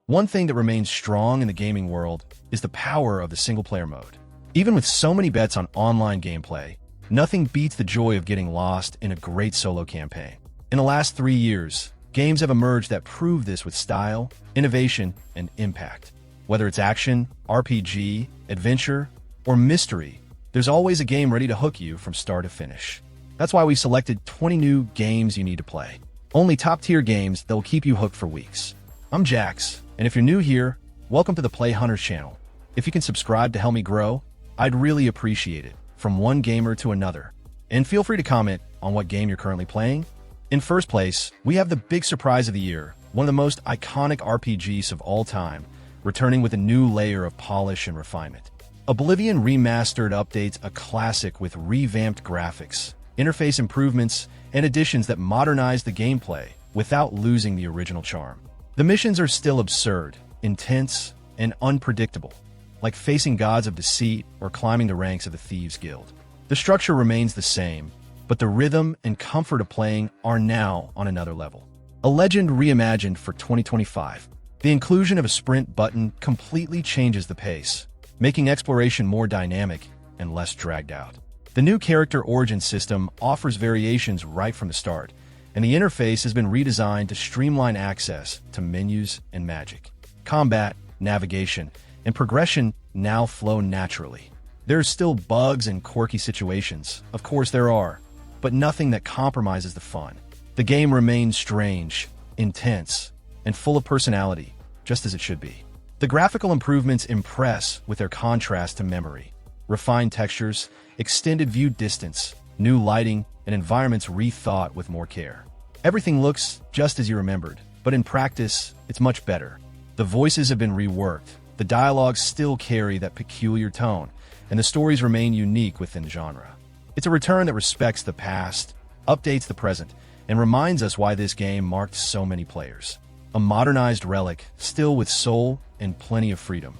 One thing that remains strong in the gaming world is the power of the single-player mode. Even with so many bets on online gameplay, nothing beats the joy of getting lost in a great solo campaign. In the last 3 years, games have emerged that prove this with style, innovation, and impact. Whether it's action, RPG, adventure, or mystery, there's always a game ready to hook you from start to finish. That's why we selected 20 new games you need to play. Only top-tier games that will keep you hooked for weeks. I'm Jax, and if you're new here, welcome to the Play Hunters channel. If you can subscribe to help me grow, I'd really appreciate it, from one gamer to another. And feel free to comment on what game you're currently playing. In first place, we have the big surprise of the year, one of the most iconic RPGs of all time, returning with a new layer of polish and refinement. Oblivion Remastered updates a classic with revamped graphics, interface improvements, and additions that modernize the gameplay without losing the original charm. The missions are still absurd, intense, and unpredictable, like facing gods of deceit or climbing the ranks of the Thieves Guild. The structure remains the same, but the rhythm and comfort of playing are now on another level. A legend reimagined for 2025. The inclusion of a sprint button completely changes the pace, making exploration more dynamic and less dragged out. The new character origin system offers variations right from the start, and the interface has been redesigned to streamline access to menus and magic. Combat, navigation, and progression now flow naturally. There are still bugs and quirky situations, of course there are, but nothing that compromises the fun. The game remains strange, intense, and full of personality, just as it should be. The graphical improvements impress with their contrast to memory. Refined textures, extended view distance, new lighting, and environments rethought with more care. Everything looks just as you remembered, but in practice, it's much better. The voices have been reworked, the dialogues still carry that peculiar tone, and the stories remain unique within the genre. It's a return that respects the past, updates the present, and reminds us why this game marked so many players. A modernized relic, still with soul and plenty of freedom.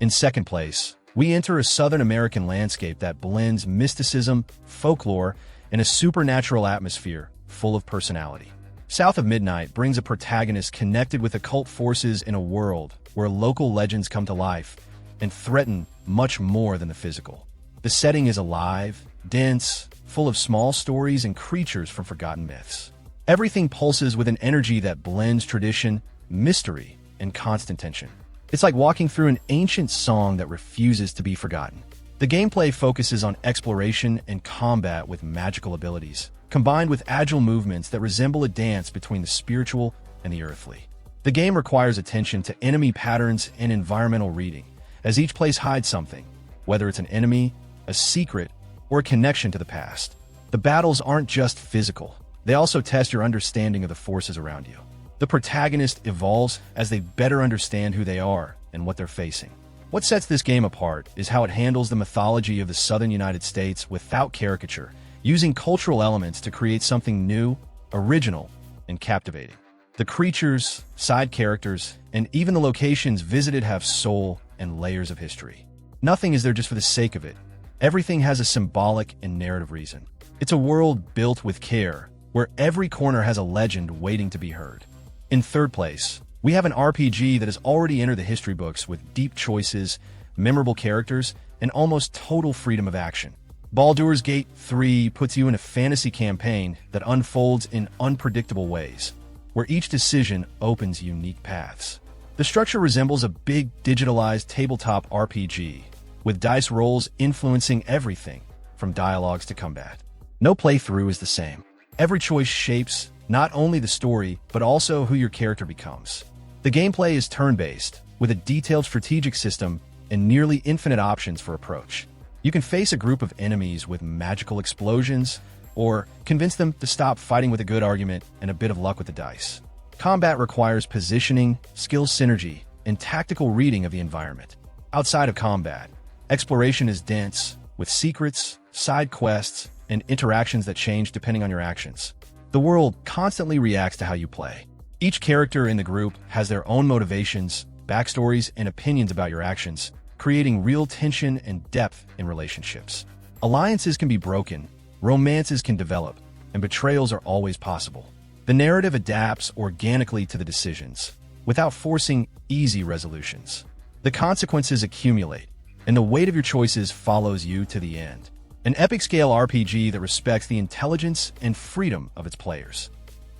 In second place, we enter a Southern American landscape that blends mysticism, folklore, and a supernatural atmosphere full of personality. South of Midnight brings a protagonist connected with occult forces in a world where local legends come to life and threaten much more than the physical. The setting is alive, dense, full of small stories and creatures from forgotten myths. Everything pulses with an energy that blends tradition, mystery, and constant tension. It's like walking through an ancient song that refuses to be forgotten. The gameplay focuses on exploration and combat with magical abilities, combined with agile movements that resemble a dance between the spiritual and the earthly. The game requires attention to enemy patterns and environmental reading, as each place hides something, whether it's an enemy, a secret, or a connection to the past. The battles aren't just physical. They also test your understanding of the forces around you. The protagonist evolves as they better understand who they are and what they're facing. What sets this game apart is how it handles the mythology of the southern United States without caricature, using cultural elements to create something new, original, and captivating. The creatures, side characters, and even the locations visited have soul and layers of history. Nothing is there just for the sake of it. Everything has a symbolic and narrative reason. It's a world built with care, where every corner has a legend waiting to be heard. In third place, we have an RPG that has already entered the history books with deep choices, memorable characters, and almost total freedom of action. Baldur's Gate 3 puts you in a fantasy campaign that unfolds in unpredictable ways, where each decision opens unique paths. The structure resembles a big digitalized tabletop RPG, with dice rolls influencing everything from dialogues to combat. No playthrough is the same. Every choice shapes not only the story, but also who your character becomes. The gameplay is turn-based, with a detailed strategic system and nearly infinite options for approach. You can face a group of enemies with magical explosions, or convince them to stop fighting with a good argument and a bit of luck with the dice. Combat requires positioning, skill synergy, and tactical reading of the environment. Outside of combat, exploration is dense, with secrets, side quests, and interactions that change depending on your actions. The world constantly reacts to how you play. Each character in the group has their own motivations, backstories, and opinions about your actions, creating real tension and depth in relationships. Alliances can be broken, romances can develop, and betrayals are always possible. The narrative adapts organically to the decisions, without forcing easy resolutions. The consequences accumulate, and the weight of your choices follows you to the end. An epic-scale RPG that respects the intelligence and freedom of its players.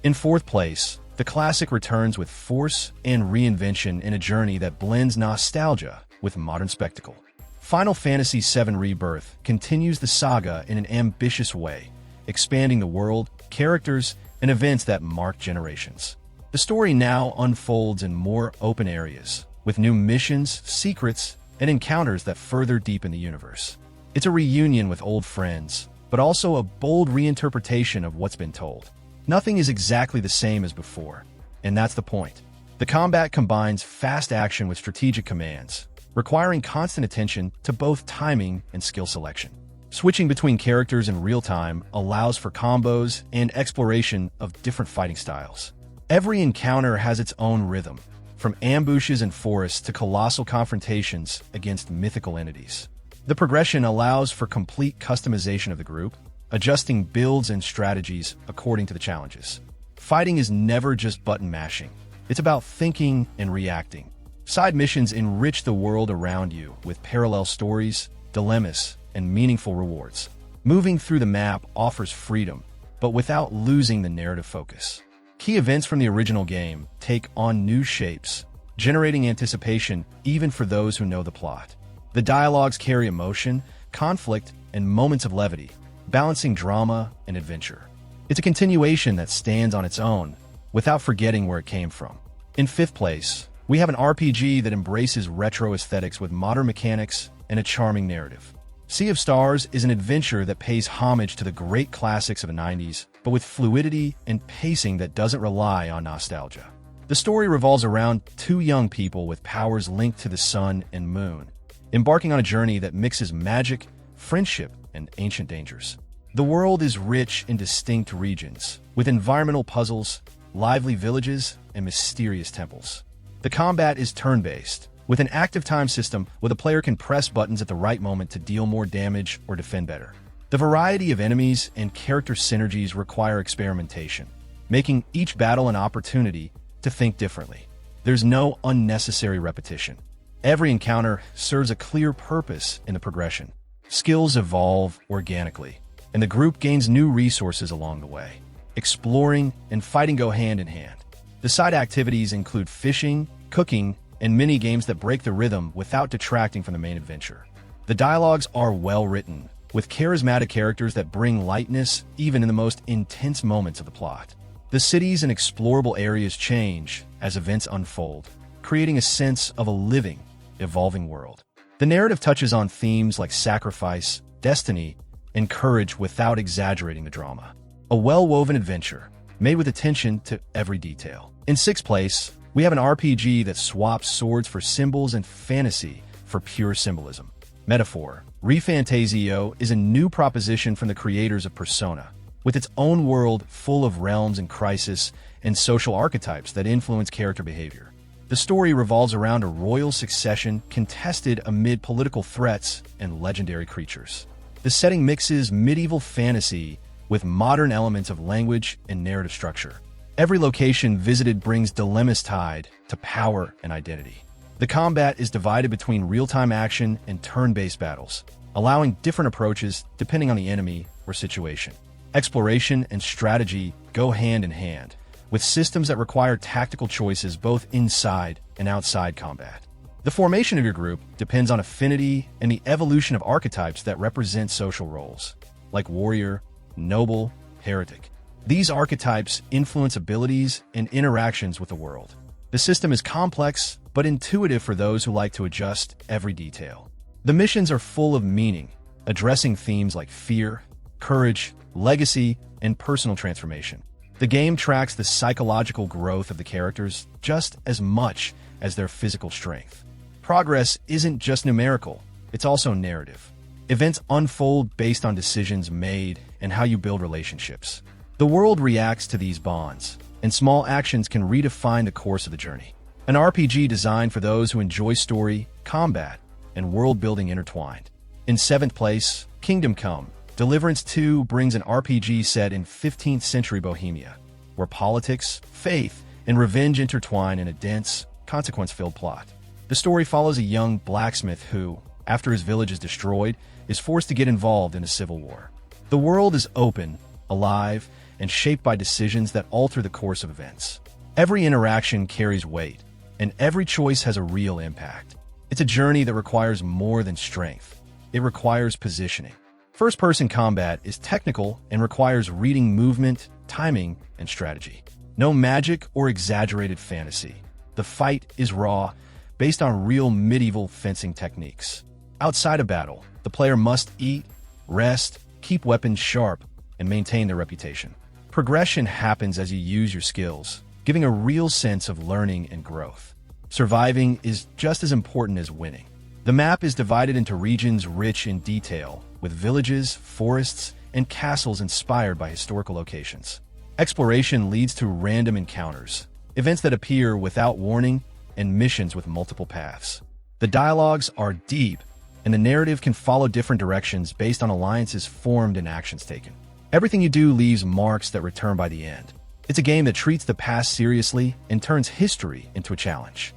In fourth place, the classic returns with force and reinvention in a journey that blends nostalgia with modern spectacle. Final Fantasy VII Rebirth continues the saga in an ambitious way, expanding the world, characters, and events that mark generations. The story now unfolds in more open areas, with new missions, secrets, and encounters that further deepen the universe. It's a reunion with old friends, but also a bold reinterpretation of what's been told. Nothing is exactly the same as before, and that's the point. The combat combines fast action with strategic commands, requiring constant attention to both timing and skill selection. Switching between characters in real time allows for combos and exploration of different fighting styles. Every encounter has its own rhythm, from ambushes in forests to colossal confrontations against mythical entities. The progression allows for complete customization of the group, adjusting builds and strategies according to the challenges. Fighting is never just button mashing. It's about thinking and reacting. Side missions enrich the world around you with parallel stories, dilemmas, and meaningful rewards. Moving through the map offers freedom, but without losing the narrative focus. Key events from the original game take on new shapes, generating anticipation even for those who know the plot. The dialogues carry emotion, conflict, and moments of levity, balancing drama and adventure. It's a continuation that stands on its own, without forgetting where it came from. In fifth place, we have an RPG that embraces retro aesthetics with modern mechanics and a charming narrative. Sea of Stars is an adventure that pays homage to the great classics of the 90s, but with fluidity and pacing that doesn't rely on nostalgia. The story revolves around two young people with powers linked to the sun and moon, embarking on a journey that mixes magic, friendship, and ancient dangers. The world is rich in distinct regions, with environmental puzzles, lively villages, and mysterious temples. The combat is turn-based, with an active time system where the player can press buttons at the right moment to deal more damage or defend better. The variety of enemies and character synergies require experimentation, making each battle an opportunity to think differently. There's no unnecessary repetition. Every encounter serves a clear purpose in the progression. Skills evolve organically, and the group gains new resources along the way. Exploring and fighting go hand in hand. The side activities include fishing, cooking, and mini-games that break the rhythm without detracting from the main adventure. The dialogues are well-written, with charismatic characters that bring lightness even in the most intense moments of the plot. The cities and explorable areas change as events unfold, creating a sense of a living, evolving world. The narrative touches on themes like sacrifice, destiny, and courage without exaggerating the drama. A well-woven adventure, made with attention to every detail. In sixth place, we have an RPG that swaps swords for symbols and fantasy for pure symbolism. Metaphor. ReFantazio is a new proposition from the creators of Persona, with its own world full of realms and crisis and social archetypes that influence character behavior. The story revolves around a royal succession contested amid political threats and legendary creatures. The setting mixes medieval fantasy with modern elements of language and narrative structure. Every location visited brings dilemmas tied to power and identity. The combat is divided between real-time action and turn-based battles, allowing different approaches depending on the enemy or situation. Exploration and strategy go hand in hand, with systems that require tactical choices both inside and outside combat. The formation of your group depends on affinity and the evolution of archetypes that represent social roles, like warrior, noble, heretic. These archetypes influence abilities and interactions with the world. The system is complex, but intuitive for those who like to adjust every detail. The missions are full of meaning, addressing themes like fear, courage, legacy, and personal transformation. The game tracks the psychological growth of the characters just as much as their physical strength. Progress isn't just numerical, it's also narrative. Events unfold based on decisions made and how you build relationships. The world reacts to these bonds, and small actions can redefine the course of the journey. An RPG designed for those who enjoy story, combat, and world-building intertwined. In seventh place, Kingdom Come. Deliverance 2 brings an RPG set in 15th century Bohemia, where politics, faith, and revenge intertwine in a dense, consequence-filled plot. The story follows a young blacksmith who, after his village is destroyed, is forced to get involved in a civil war. The world is open, alive, and shaped by decisions that alter the course of events. Every interaction carries weight, and every choice has a real impact. It's a journey that requires more than strength. It requires positioning. First-person combat is technical and requires reading movement, timing, and strategy. No magic or exaggerated fantasy. The fight is raw, based on real medieval fencing techniques. Outside of battle, the player must eat, rest, keep weapons sharp, and maintain their reputation. Progression happens as you use your skills, giving a real sense of learning and growth. Surviving is just as important as winning. The map is divided into regions rich in detail, with villages, forests, and castles inspired by historical locations. Exploration leads to random encounters, events that appear without warning, and missions with multiple paths. The dialogues are deep, and the narrative can follow different directions based on alliances formed and actions taken. Everything you do leaves marks that return by the end. It's a game that treats the past seriously and turns history into a challenge.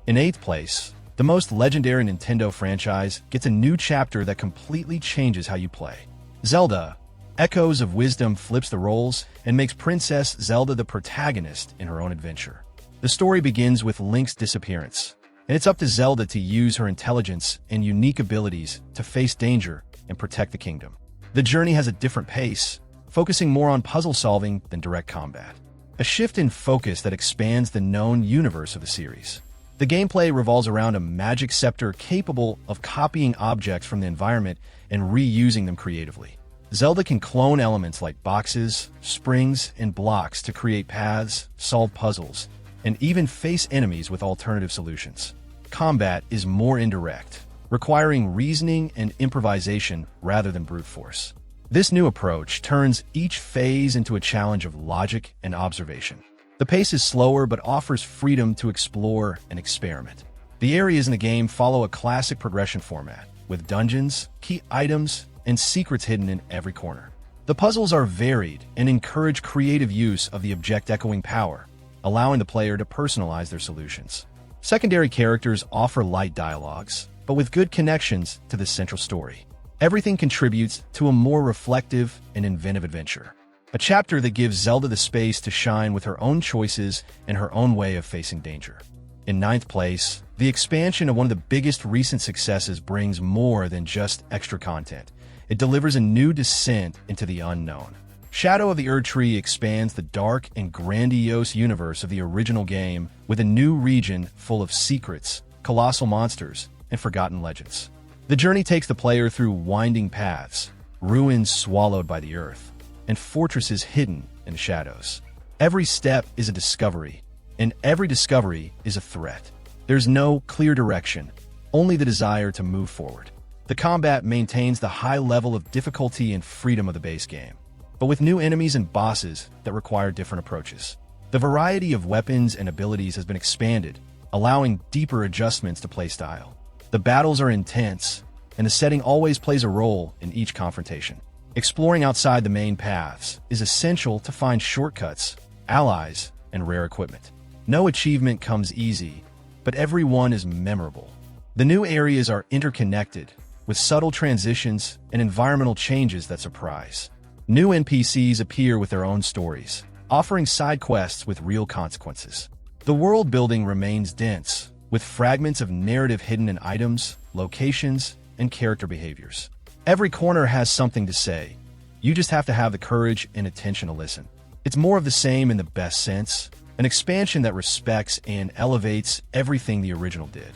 In 8th place, the most legendary Nintendo franchise gets a new chapter that completely changes how you play. Zelda, Echoes of Wisdom flips the roles and makes Princess Zelda the protagonist in her own adventure. The story begins with Link's disappearance, and it's up to Zelda to use her intelligence and unique abilities to face danger and protect the kingdom. The journey has a different pace, focusing more on puzzle solving than direct combat. A shift in focus that expands the known universe of the series. The gameplay revolves around a magic scepter capable of copying objects from the environment and reusing them creatively. Zelda can clone elements like boxes, springs, and blocks to create paths, solve puzzles, and even face enemies with alternative solutions. Combat is more indirect, requiring reasoning and improvisation rather than brute force. This new approach turns each phase into a challenge of logic and observation. The pace is slower but offers freedom to explore and experiment. The areas in the game follow a classic progression format, with dungeons, key items, and secrets hidden in every corner. The puzzles are varied and encourage creative use of the object echoing power, allowing the player to personalize their solutions. Secondary characters offer light dialogues, but with good connections to the central story. Everything contributes to a more reflective and inventive adventure. A chapter that gives Zelda the space to shine with her own choices and her own way of facing danger. In 9th place, the expansion of one of the biggest recent successes brings more than just extra content. It delivers a new descent into the unknown. Shadow of the Erdtree expands the dark and grandiose universe of the original game with a new region full of secrets, colossal monsters, and forgotten legends. The journey takes the player through winding paths, ruins swallowed by the earth, and fortresses hidden in the shadows. Every step is a discovery, and every discovery is a threat. There's no clear direction, only the desire to move forward. The combat maintains the high level of difficulty and freedom of the base game, but with new enemies and bosses that require different approaches. The variety of weapons and abilities has been expanded, allowing deeper adjustments to playstyle. The battles are intense, and the setting always plays a role in each confrontation. Exploring outside the main paths is essential to find shortcuts, allies, and rare equipment. No achievement comes easy, but every one is memorable. The new areas are interconnected, with subtle transitions and environmental changes that surprise. New NPCs appear with their own stories, offering side quests with real consequences. The world building remains dense, with fragments of narrative hidden in items, locations, and character behaviors. Every corner has something to say. You just have to have the courage and attention to listen. It's more of the same in the best sense, an expansion that respects and elevates everything the original did.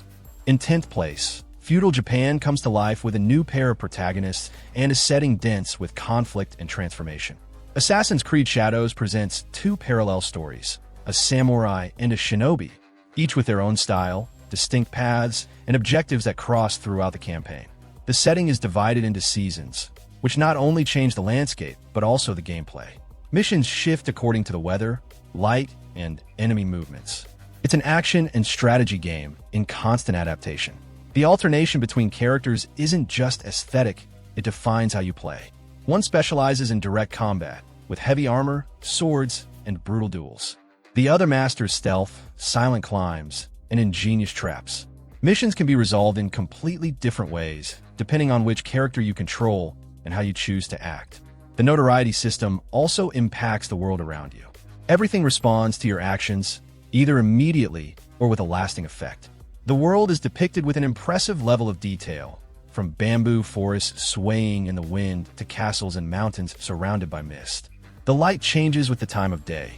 In 10th place, feudal Japan comes to life with a new pair of protagonists and a setting dense with conflict and transformation. Assassin's Creed Shadows presents two parallel stories, a samurai and a shinobi, each with their own style, distinct paths, and objectives that cross throughout the campaign. The setting is divided into seasons, which not only change the landscape, but also the gameplay. Missions shift according to the weather, light, and enemy movements. It's an action and strategy game in constant adaptation. The alternation between characters isn't just aesthetic, it defines how you play. One specializes in direct combat, with heavy armor, swords, and brutal duels. The other masters stealth, silent climbs, and ingenious traps. Missions can be resolved in completely different ways, depending on which character you control and how you choose to act. The notoriety system also impacts the world around you. Everything responds to your actions, either immediately or with a lasting effect. The world is depicted with an impressive level of detail, from bamboo forests swaying in the wind to castles and mountains surrounded by mist. The light changes with the time of day,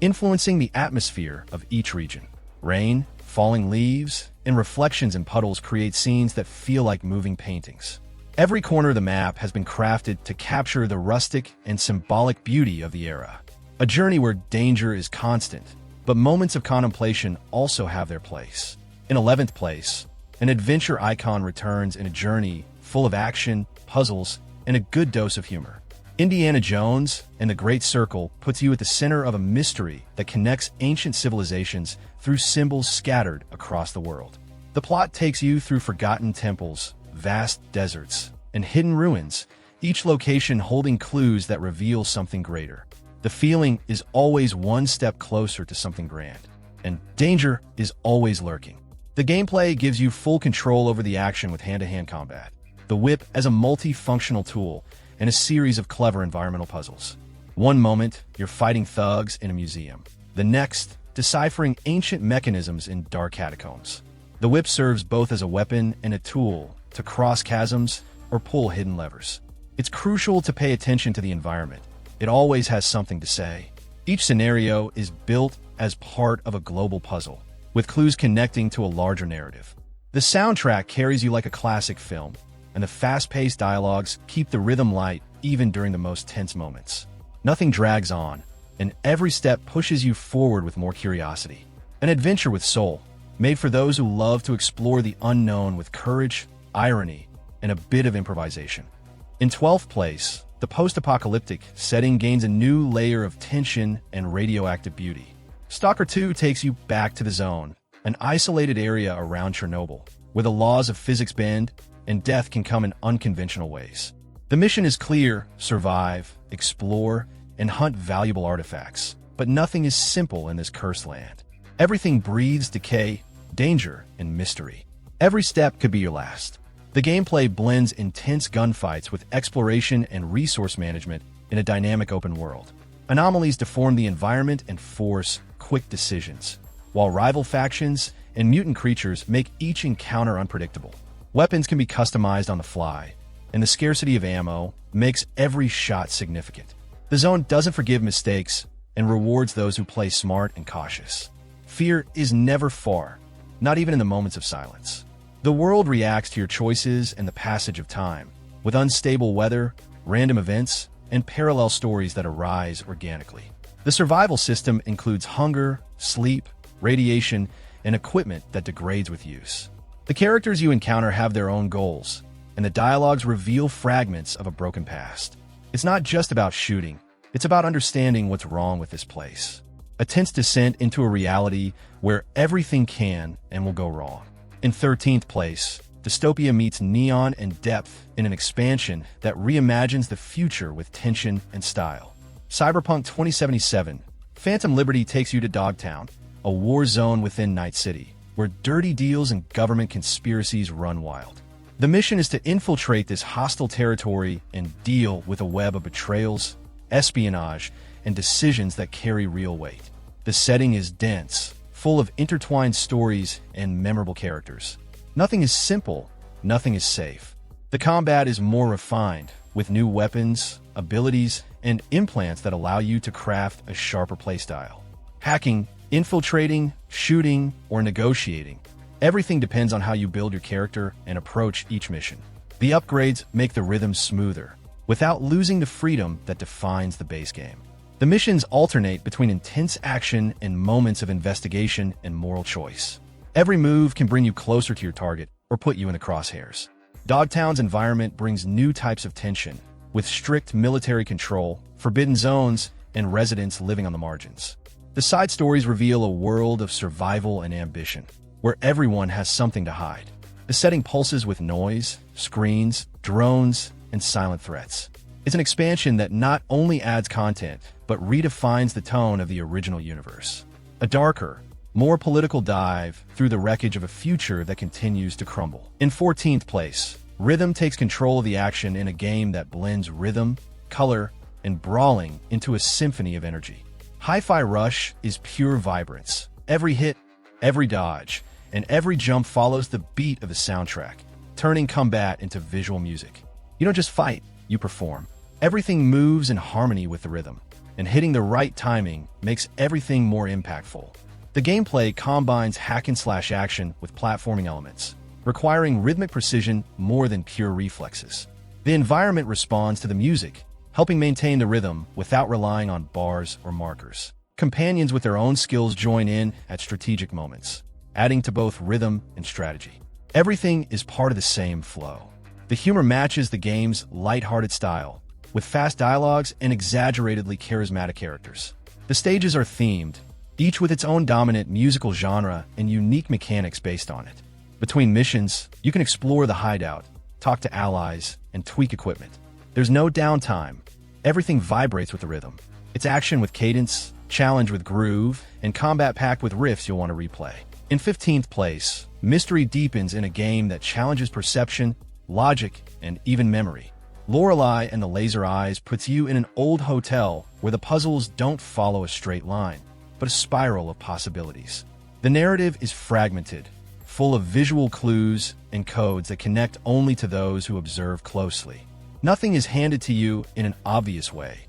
influencing the atmosphere of each region. Rain, falling leaves, and reflections in puddles create scenes that feel like moving paintings. Every corner of the map has been crafted to capture the rustic and symbolic beauty of the era. A journey where danger is constant, but moments of contemplation also have their place. In 11th place, an adventure icon returns in a journey full of action, puzzles, and a good dose of humor. Indiana Jones and the Great Circle puts you at the center of a mystery that connects ancient civilizations through symbols scattered across the world. The plot takes you through forgotten temples, vast deserts, and hidden ruins, each location holding clues that reveal something greater. The feeling is always one step closer to something grand, and danger is always lurking. The gameplay gives you full control over the action with hand-to-hand combat, the whip as a multi-functional tool, and a series of clever environmental puzzles. One moment, you're fighting thugs in a museum. The next, deciphering ancient mechanisms in dark catacombs. The whip serves both as a weapon and a tool to cross chasms or pull hidden levers. It's crucial to pay attention to the environment. It always has something to say. Each scenario is built as part of a global puzzle, with clues connecting to a larger narrative. The soundtrack carries you like a classic film, and the fast-paced dialogues keep the rhythm light even during the most tense moments. Nothing drags on, and every step pushes you forward with more curiosity. An adventure with soul, made for those who love to explore the unknown with courage, irony, and a bit of improvisation. In 12th place, the post-apocalyptic setting gains a new layer of tension and radioactive beauty. S.T.A.L.K.E.R 2 takes you back to the Zone, an isolated area around Chernobyl, where the laws of physics bend and death can come in unconventional ways. The mission is clear: survive, explore, and hunt valuable artifacts. But nothing is simple in this cursed land. Everything breathes decay, danger, and mystery. Every step could be your last. The gameplay blends intense gunfights with exploration and resource management in a dynamic open world. Anomalies deform the environment and force quick decisions, while rival factions and mutant creatures make each encounter unpredictable. Weapons can be customized on the fly, and the scarcity of ammo makes every shot significant. The Zone doesn't forgive mistakes and rewards those who play smart and cautious. Fear is never far, not even in the moments of silence. The world reacts to your choices and the passage of time, with unstable weather, random events, and parallel stories that arise organically. The survival system includes hunger, sleep, radiation, and equipment that degrades with use. The characters you encounter have their own goals, and the dialogues reveal fragments of a broken past. It's not just about shooting, it's about understanding what's wrong with this place. A tense descent into a reality where everything can and will go wrong. In 13th place, dystopia meets neon and depth in an expansion that reimagines the future with tension and style. Cyberpunk 2077, Phantom Liberty takes you to Dogtown, a war zone within Night City, where dirty deals and government conspiracies run wild. The mission is to infiltrate this hostile territory and deal with a web of betrayals, espionage, and decisions that carry real weight. The setting is dense, full of intertwined stories and memorable characters. Nothing is simple, nothing is safe. The combat is more refined, with new weapons, abilities, and implants that allow you to craft a sharper playstyle. Hacking, infiltrating, shooting, or negotiating, everything depends on how you build your character and approach each mission. The upgrades make the rhythm smoother, without losing the freedom that defines the base game. The missions alternate between intense action and moments of investigation and moral choice. Every move can bring you closer to your target or put you in the crosshairs. Dogtown's environment brings new types of tension, with strict military control, forbidden zones, and residents living on the margins. The side stories reveal a world of survival and ambition, where everyone has something to hide. The setting pulses with noise, screens, drones, and silent threats. It's an expansion that not only adds content, but redefines the tone of the original universe. A darker, more political dive through the wreckage of a future that continues to crumble. In 14th place, Rhythm takes control of the action in a game that blends rhythm, color, and brawling into a symphony of energy. Hi-Fi Rush is pure vibrance. Every hit, every dodge, and every jump follows the beat of the soundtrack, turning combat into visual music. You don't just fight, you perform. Everything moves in harmony with the rhythm, and hitting the right timing makes everything more impactful. The gameplay combines hack-and-slash action with platforming elements, requiring rhythmic precision more than pure reflexes. The environment responds to the music, helping maintain the rhythm without relying on bars or markers. Companions with their own skills join in at strategic moments, adding to both rhythm and strategy. Everything is part of the same flow. The humor matches the game's lighthearted style, with fast dialogues and exaggeratedly charismatic characters. The stages are themed, each with its own dominant musical genre and unique mechanics based on it. Between missions, you can explore the hideout, talk to allies, and tweak equipment. There's no downtime. Everything vibrates with the rhythm. It's action with cadence, challenge with groove, and combat packed with riffs you'll want to replay. In 15th place, mystery deepens in a game that challenges perception, logic, and even memory. Lorelei and the Laser Eyes puts you in an old hotel where the puzzles don't follow a straight line, but a spiral of possibilities. The narrative is fragmented, full of visual clues and codes that connect only to those who observe closely. Nothing is handed to you in an obvious way.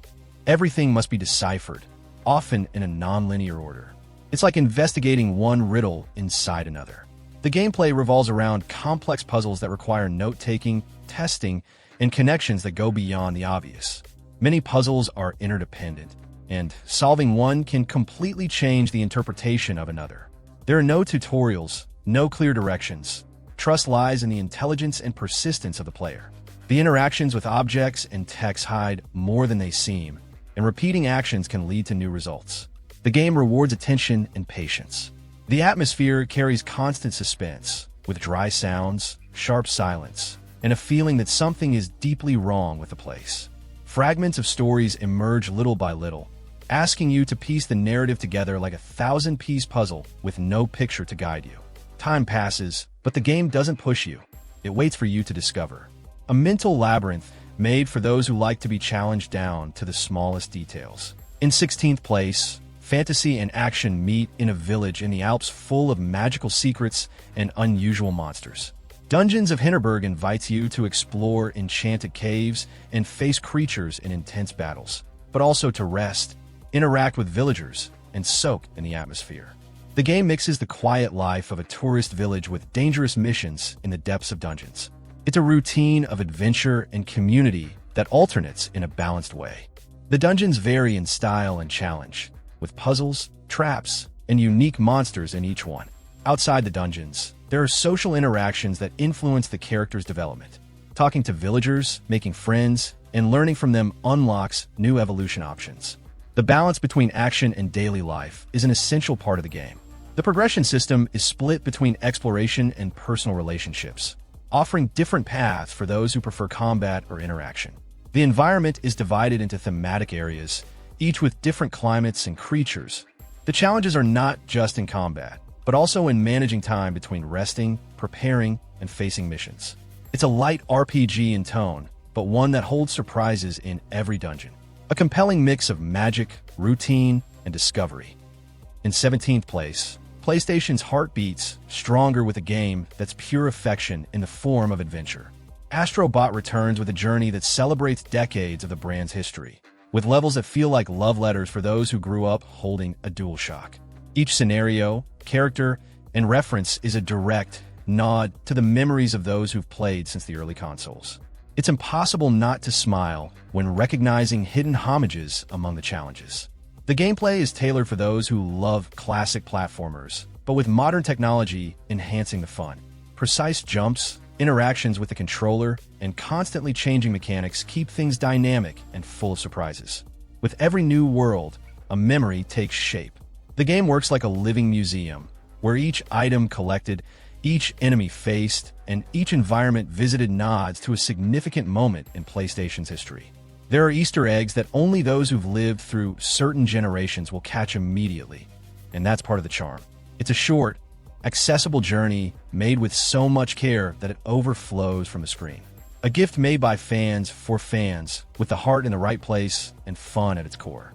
Everything must be deciphered, often in a non-linear order. It's like investigating one riddle inside another. The gameplay revolves around complex puzzles that require note-taking, testing, and connections that go beyond the obvious. Many puzzles are interdependent, and solving one can completely change the interpretation of another. There are no tutorials, no clear directions. Trust lies in the intelligence and persistence of the player. The interactions with objects and text hide more than they seem, and repeating actions can lead to new results. The game rewards attention and patience. The atmosphere carries constant suspense, with dry sounds, sharp silence, and a feeling that something is deeply wrong with the place. Fragments of stories emerge little by little, asking you to piece the narrative together like a 1,000-piece puzzle with no picture to guide you. Time passes, but the game doesn't push you. It waits for you to discover. A mental labyrinth made for those who like to be challenged down to the smallest details. In 16th place, fantasy and action meet in a village in the Alps full of magical secrets and unusual monsters. Dungeons of Hinterberg invites you to explore enchanted caves and face creatures in intense battles, but also to rest, interact with villagers, and soak in the atmosphere. The game mixes the quiet life of a tourist village with dangerous missions in the depths of dungeons. It's a routine of adventure and community that alternates in a balanced way. The dungeons vary in style and challenge, with puzzles, traps, and unique monsters in each one. Outside the dungeons, there are social interactions that influence the character's development. Talking to villagers, making friends, and learning from them unlocks new evolution options. The balance between action and daily life is an essential part of the game. The progression system is split between exploration and personal relationships, offering different paths for those who prefer combat or interaction. The environment is divided into thematic areas, each with different climates and creatures. The challenges are not just in combat, but also in managing time between resting, preparing, and facing missions. It's a light RPG in tone, but one that holds surprises in every dungeon. A compelling mix of magic, routine, and discovery. In 17th place, PlayStation's heart beats stronger with a game that's pure affection in the form of adventure. Astro Bot returns with a journey that celebrates decades of the brand's history, with levels that feel like love letters for those who grew up holding a DualShock. Each scenario, character, and reference is a direct nod to the memories of those who've played since the early consoles. It's impossible not to smile when recognizing hidden homages among the challenges. The gameplay is tailored for those who love classic platformers, but with modern technology enhancing the fun. Precise jumps, interactions with the controller, and constantly changing mechanics keep things dynamic and full of surprises. With every new world, a memory takes shape. The game works like a living museum, where each item collected, each enemy faced, and each environment visited nods to a significant moment in PlayStation's history. There are Easter eggs that only those who've lived through certain generations will catch immediately, and that's part of the charm. It's a short, accessible journey made with so much care that it overflows from the screen. A gift made by fans for fans, with the heart in the right place and fun at its core.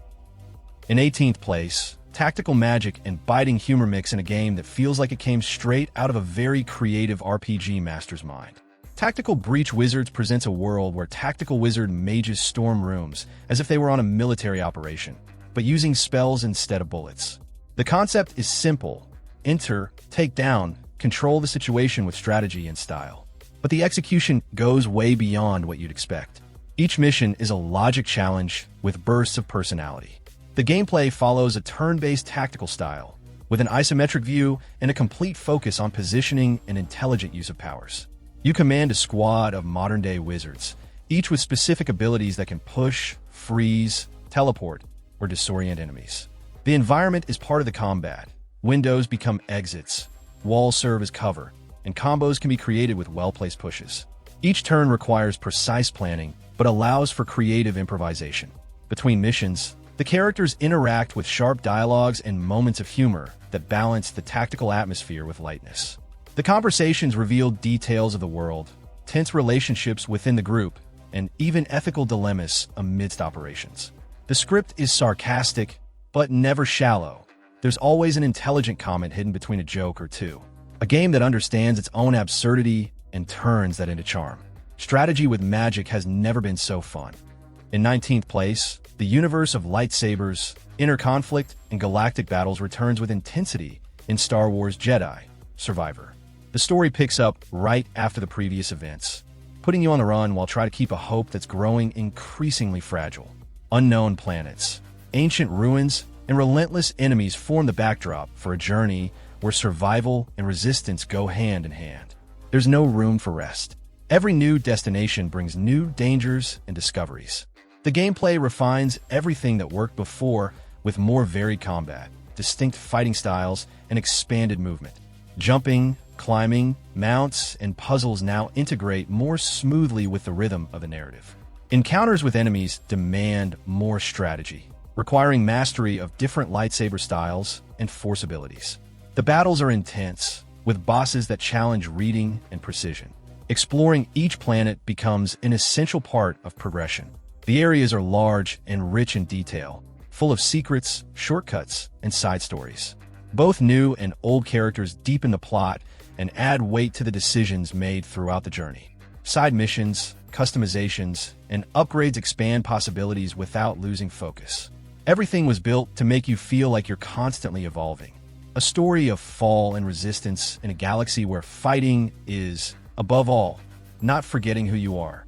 In 18th place, tactical magic and biting humor mix in a game that feels like it came straight out of a very creative RPG master's mind. Tactical Breach Wizards presents a world where tactical wizard mages storm rooms as if they were on a military operation, but using spells instead of bullets. The concept is simple: enter, take down, control the situation with strategy and style. But the execution goes way beyond what you'd expect. Each mission is a logic challenge with bursts of personality. The gameplay follows a turn-based tactical style, with an isometric view and a complete focus on positioning and intelligent use of powers. You command a squad of modern-day wizards, each with specific abilities that can push, freeze, teleport, or disorient enemies. The environment is part of the combat. Windows become exits, walls serve as cover, and combos can be created with well-placed pushes. Each turn requires precise planning, but allows for creative improvisation. Between missions, the characters interact with sharp dialogues and moments of humor that balance the tactical atmosphere with lightness. The conversations reveal details of the world, tense relationships within the group, and even ethical dilemmas amidst operations. The script is sarcastic, but never shallow. There's always an intelligent comment hidden between a joke or two. A game that understands its own absurdity and turns that into charm. Strategy with magic has never been so fun. In 19th place, the universe of lightsabers, inner conflict, and galactic battles returns with intensity in Star Wars Jedi: Survivor. The story picks up right after the previous events, putting you on the run while trying to keep a hope that's growing increasingly fragile. Unknown planets, ancient ruins, and relentless enemies form the backdrop for a journey where survival and resistance go hand in hand. There's no room for rest. Every new destination brings new dangers and discoveries. The gameplay refines everything that worked before with more varied combat, distinct fighting styles, and expanded movement. Jumping, climbing, mounts, and puzzles now integrate more smoothly with the rhythm of the narrative. Encounters with enemies demand more strategy, requiring mastery of different lightsaber styles and force abilities. The battles are intense, with bosses that challenge reading and precision. Exploring each planet becomes an essential part of progression. The areas are large and rich in detail, full of secrets, shortcuts, and side stories. Both new and old characters deepen the plot and add weight to the decisions made throughout the journey. Side missions, customizations, and upgrades expand possibilities without losing focus. Everything was built to make you feel like you're constantly evolving. A story of fall and resistance in a galaxy where fighting is, above all, not forgetting who you are.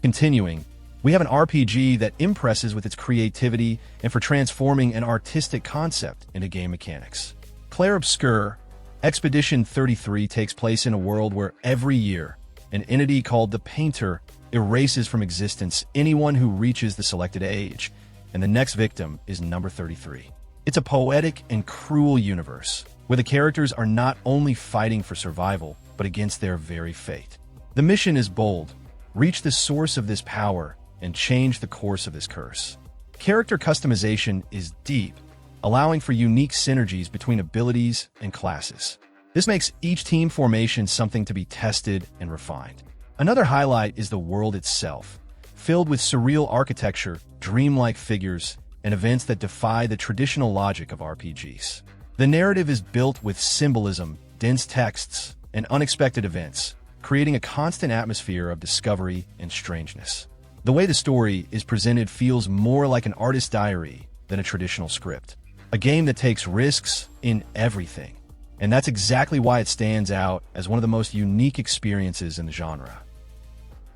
Continuing, we have an RPG that impresses with its creativity and for transforming an artistic concept into game mechanics. Clair Obscur, Expedition 33 takes place in a world where every year, an entity called the Painter erases from existence anyone who reaches the selected age, and the next victim is number 33. It's a poetic and cruel universe, where the characters are not only fighting for survival, but against their very fate. The mission is bold: reach the source of this power and change the course of this curse. Character customization is deep, allowing for unique synergies between abilities and classes. This makes each team formation something to be tested and refined. Another highlight is the world itself, filled with surreal architecture, dreamlike figures, and events that defy the traditional logic of RPGs. The narrative is built with symbolism, dense texts, and unexpected events, creating a constant atmosphere of discovery and strangeness. The way the story is presented feels more like an artist's diary than a traditional script. A game that takes risks in everything. And that's exactly why it stands out as one of the most unique experiences in the genre.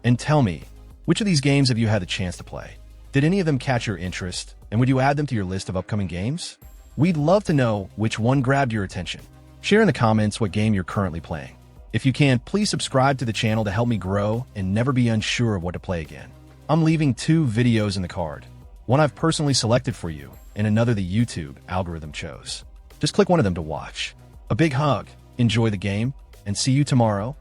And tell me, which of these games have you had the chance to play? Did any of them catch your interest, and would you add them to your list of upcoming games? We'd love to know which one grabbed your attention. Share in the comments what game you're currently playing. If you can, please subscribe to the channel to help me grow and never be unsure of what to play again. I'm leaving 2 videos in the card. One I've personally selected for you, and another the YouTube algorithm chose. Just click one of them to watch. A big hug, enjoy the game, and see you tomorrow